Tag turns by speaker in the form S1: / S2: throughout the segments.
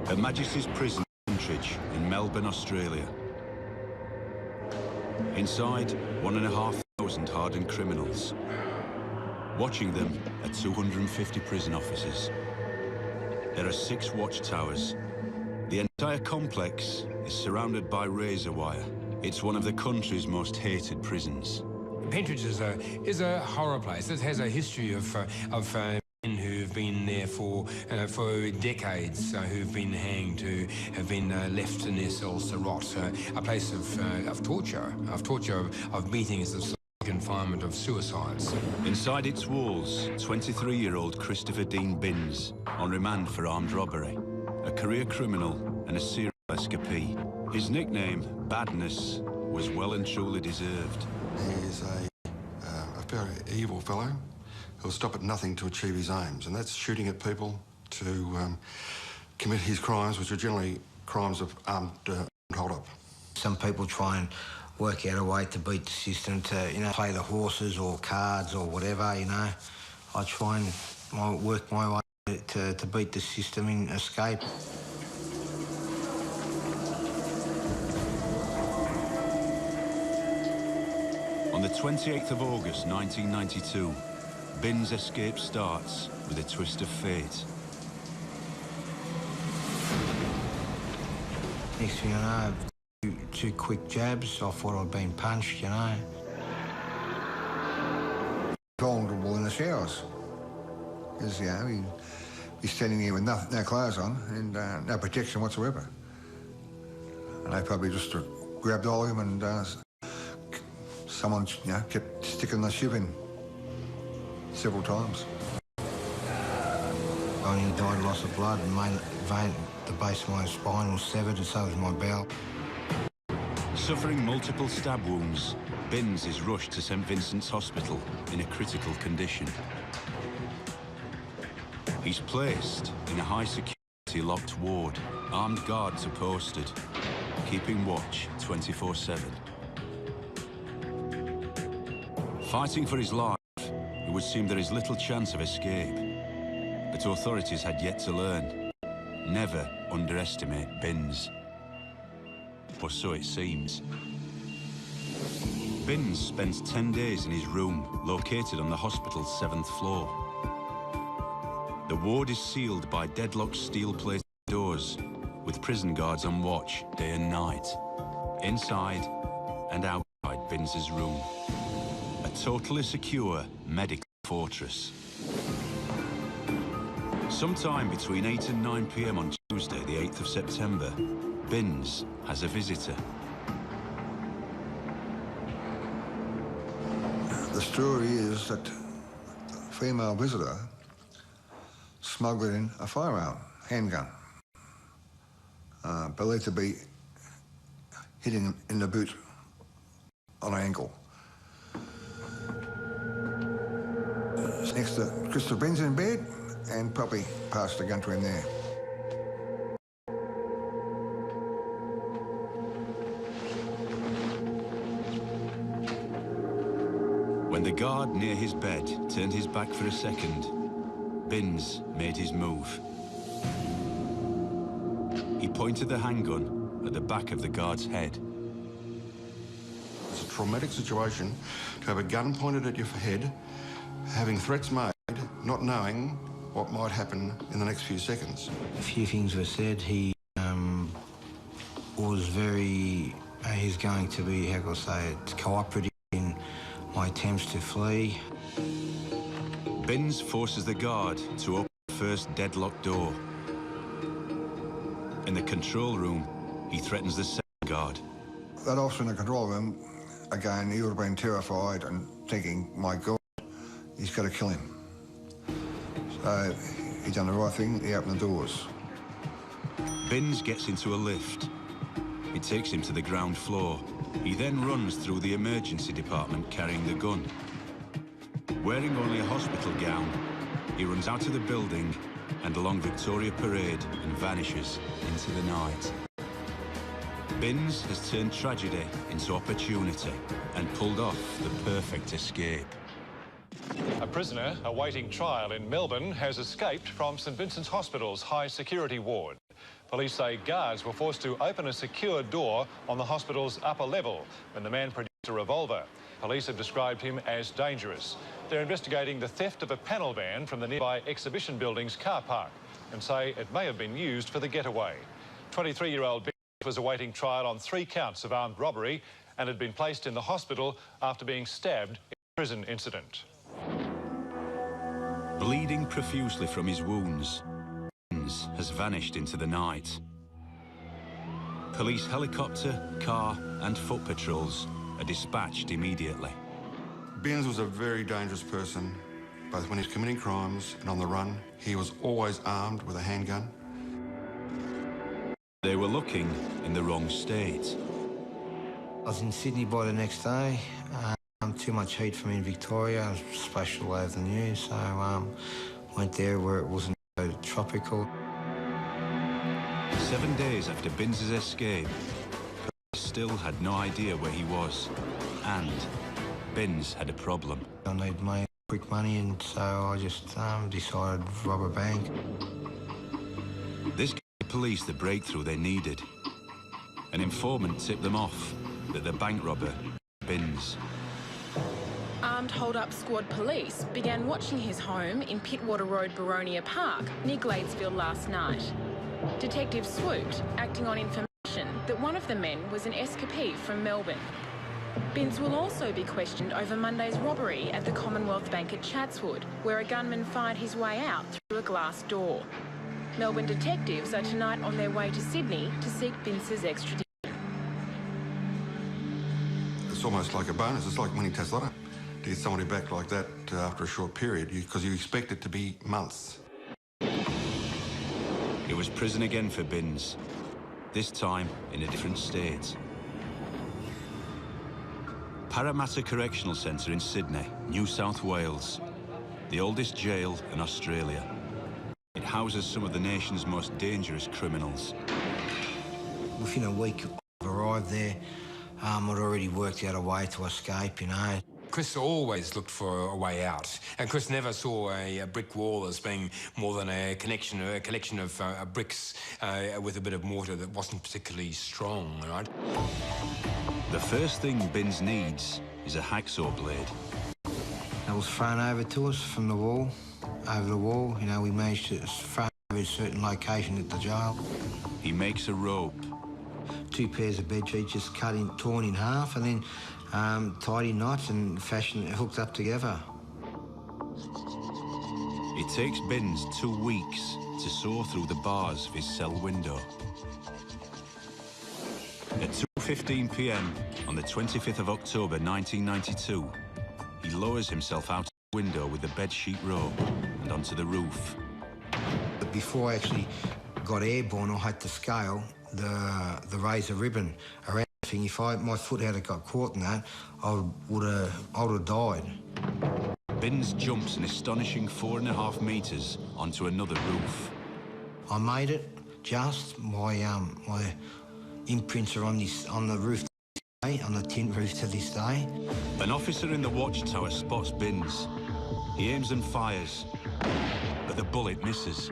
S1: Her Majesty's Prison in Melbourne, Australia. Inside, 1,500 hardened criminals. Watching them are 250 prison officers. There are 6 watchtowers. The entire complex is surrounded by razor wire. It's one of the country's most hated prisons.
S2: Pentridge is a horror place. It has a history of men who've been there for decades, who've been hanged, who have been left in their cells to rot. A place of torture, of beatings, of confinement, of suicides.
S1: Inside its walls, 23-year-old Christopher Binse, on remand for armed robbery, a career criminal and a serial escapee. His nickname, Badness, was well and truly deserved.
S3: He is a very evil fellow who'll stop at nothing to achieve his aims, and that's shooting at people to commit his crimes, which are generally crimes of armed hold-up.
S4: Some people try and work out a way to beat the system, to, you know, play the horses or cards or whatever, you know. I try and work my way to beat the system and escape.
S1: On the 28th of August 1992, Bin's escape starts with a twist of fate.
S4: Next thing I know, two quick jabs. I thought I'd been punched, you know.
S5: Vulnerable in the showers. Because, you know, he'd be standing there with no clothes on and no protection whatsoever. And they probably just grabbed hold of him and someone, you know, kept sticking the ship in several times.
S4: I only died of loss of blood, and the base of my spine was severed, and so was my bowel.
S1: Suffering multiple stab wounds, Binse is rushed to St Vincent's Hospital in a critical condition. He's placed in a high-security locked ward. Armed guards are posted, keeping watch 24/7. Fighting for his life, it would seem there is little chance of escape. But authorities had yet to learn. Never underestimate Binse. Or so it seems. Binse spends 10 days in his room, located on the hospital's 7th floor. The ward is sealed by deadlocked steel-plated doors, with prison guards on watch day and night. Inside and outside Binse's room. A totally secure medical fortress. Sometime between 8 and 9 p.m. on Tuesday, the 8th of September, Binse has a visitor.
S5: The story is that the female visitor smuggled in a firearm, handgun, believed to be hitting in the boot on an ankle. Next to Christopher Binse in bed, and probably passed the gun to him there.
S1: When the guard near his bed turned his back for a second, Binse made his move. He pointed the handgun at the back of the guard's head.
S3: It's a traumatic situation to have a gun pointed at your head, having threats made, not knowing what might happen in the next few seconds.
S4: A few things were said. He was very, he's going to be, how can I say it, cooperative in my attempts to flee.
S1: Binse forces the guard to open the first deadlocked door. In the control room, he threatens the second guard.
S5: That officer in the control room, again, he would have been terrified and thinking, my God, he's got to kill him. So he done the right thing, he opened the doors.
S1: Binse gets into a lift. It takes him to the ground floor. He then runs through the emergency department carrying the gun. Wearing only a hospital gown, he runs out of the building and along Victoria Parade and vanishes into the night. Binse has turned tragedy into opportunity and pulled off the perfect escape.
S6: A prisoner awaiting trial in Melbourne has escaped from St Vincent's Hospital's high-security ward. Police say guards were forced to open a secure door on the hospital's upper level when the man produced a revolver. Police have described him as dangerous. They're investigating the theft of a panel van from the nearby exhibition building's car park and say it may have been used for the getaway. 23-year-old Binse was awaiting trial on 3 counts of armed robbery and had been placed in the hospital after being stabbed in a prison incident.
S1: Bleeding profusely from his wounds, Binse has vanished into the night. Police helicopter, car and foot patrols are dispatched immediately.
S3: Binse was a very dangerous person, both when he was committing crimes and on the run. He was always armed with a handgun.
S1: They were looking in the wrong state.
S4: I was in Sydney by the next day. Too much heat for me in Victoria. I was splashed all over the news, so went there where it wasn't so tropical.
S1: 7 days after Binse's escape, police still had no idea where he was, and Binse had a problem.
S4: I need quick money, and so I just decided to rob a bank.
S1: This gave the police the breakthrough they needed. An informant tipped them off that the bank robber, Binse.
S7: Armed hold-up squad police began watching his home in Pittwater Road, Boronia Park, near Gladesville last night. Detectives swooped, acting on information that one of the men was an escapee from Melbourne. Binse will also be questioned over Monday's robbery at the Commonwealth Bank at Chatswood, where a gunman fired his way out through a glass door. Melbourne detectives are tonight on their way to Sydney to seek Binse's extradition.
S3: It's almost like a bonus. It's like winning Taslotta. To get somebody back like that after a short period, because you expect it to be months.
S1: It was prison again for Binse, this time in a different state. Parramatta Correctional Centre in Sydney, New South Wales, the oldest jail in Australia. It houses some of the nation's most dangerous criminals.
S4: Within a week I've arrived there, I'd already worked out a way to escape, you know.
S2: Chris always looked for a way out, and Chris never saw a brick wall as being more than a collection of bricks with a bit of mortar that wasn't particularly strong, right?
S1: The first thing Binse needs is a hacksaw blade.
S4: It was thrown over to us from the wall, over the wall. You know, we managed to throw over a certain location at the jail.
S1: He makes a rope.
S4: 2 pairs of bed sheets just torn in half, and then tied in knots and fashioned, hooked up together.
S1: It takes Binse 2 weeks to saw through the bars of his cell window. At 2:15 p.m. on the 25th of October 1992, he lowers himself out the window with the bedsheet rope and onto the roof.
S4: But before I actually got airborne, I had to scale the razor ribbon around the thing. If my foot had got caught in that, I would have died.
S1: Binse jumps an astonishing 4.5 metres onto another roof.
S4: I made it. Just my imprints are on the roof today, on the tin roof to this day.
S1: An officer in the watchtower spots Binse. He aims and fires, but the bullet misses.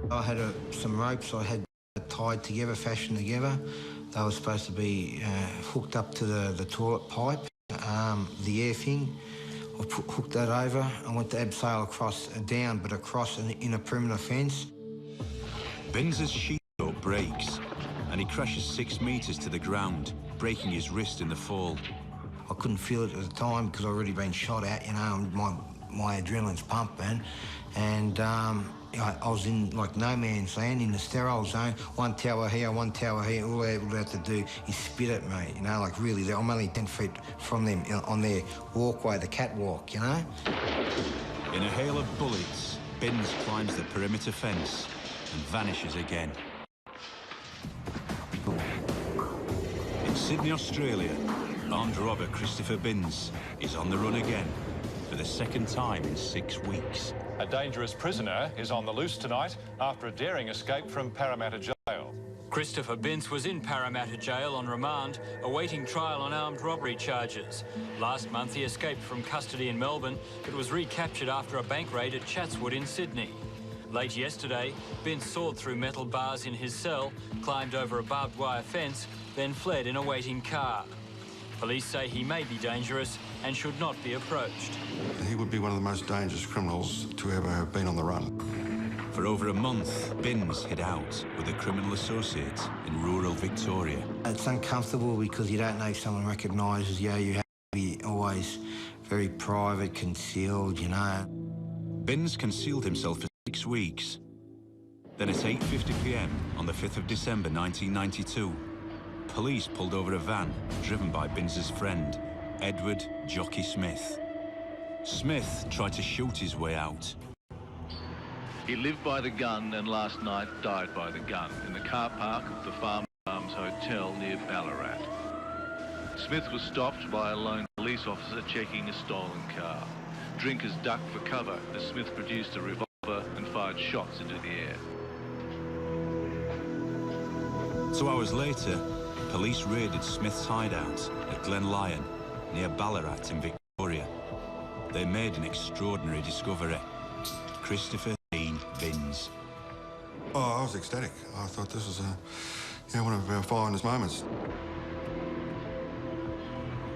S4: I had some ropes I had tied together, fashioned together. They were supposed to be hooked up to the toilet pipe, the air thing. I hooked that over. I went to abseil across, down, but across in a perimeter fence.
S1: Binse's sheet rope breaks, and he crashes 6 metres to the ground, breaking his wrist in the fall.
S4: I couldn't feel it at the time because I'd already been shot at, you know, and my adrenaline's pumping. And I was in like no man's land, in the sterile zone. One tower here, one tower here. All they had to do is spit at me, you know, like really. I'm only 10 feet from them on their walkway, the catwalk, you know.
S1: In a hail of bullets, Binse climbs the perimeter fence and vanishes again. In Sydney, Australia, armed robber Christopher Binse is on the run again for the second time in 6 weeks.
S6: A dangerous prisoner is on the loose tonight after a daring escape from Parramatta Jail.
S8: Christopher Binse was in Parramatta Jail on remand, awaiting trial on armed robbery charges. Last month he escaped from custody in Melbourne, but was recaptured after a bank raid at Chatswood in Sydney. Late yesterday, Binse sawed through metal bars in his cell, climbed over a barbed wire fence, then fled in a waiting car. Police say he may be dangerous and should not be approached.
S3: He would be one of the most dangerous criminals to ever have been on the run.
S1: For over a month, Binse hid out with a criminal associate in rural Victoria.
S4: It's uncomfortable because you don't know if someone recognises you. You have to be always very private, concealed, you know.
S1: Binse concealed himself for 6 weeks. Then at 8:50 p.m. on the 5th of December 1992, police pulled over a van driven by Binse's friend, Edward Jockey Smith. Smith tried to shoot his way out.
S9: He lived by the gun and last night died by the gun in the car park of the Farm Arms Hotel near Ballarat. Smith was stopped by a lone police officer checking a stolen car. Drinkers ducked for cover as Smith produced a revolver and fired shots into the air.
S1: 2 hours later, police raided Smith's hideout at Glen Lyon, near Ballarat in Victoria. They made an extraordinary discovery. Christopher Binse.
S3: Oh, I was ecstatic. I thought this was one of our finest moments.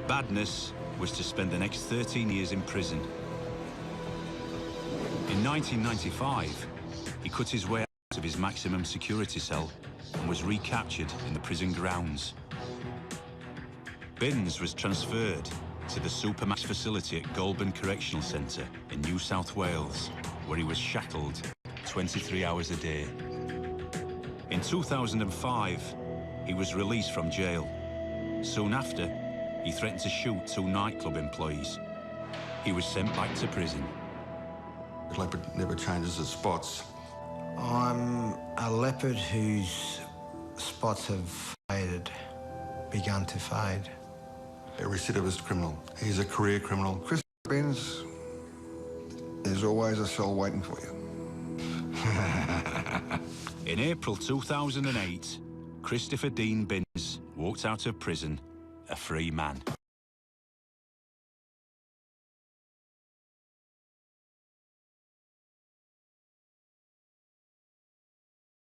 S1: Badness was to spend the next 13 years in prison. In 1995, he cut his way out of his maximum security cell and was recaptured in the prison grounds. Binse was transferred to the Supermax facility at Goulburn Correctional Centre in New South Wales, where he was shackled 23 hours a day. In 2005, he was released from jail. Soon after, he threatened to shoot 2 nightclub employees. He was sent back to prison.
S3: Leopard never changes its spots.
S4: I'm a leopard whose spots have begun to fade.
S3: A recidivist criminal. He's a career criminal.
S5: Christopher Binse, there's always a cell waiting for you.
S1: In April 2008, Christopher Binse walked out of prison a free man.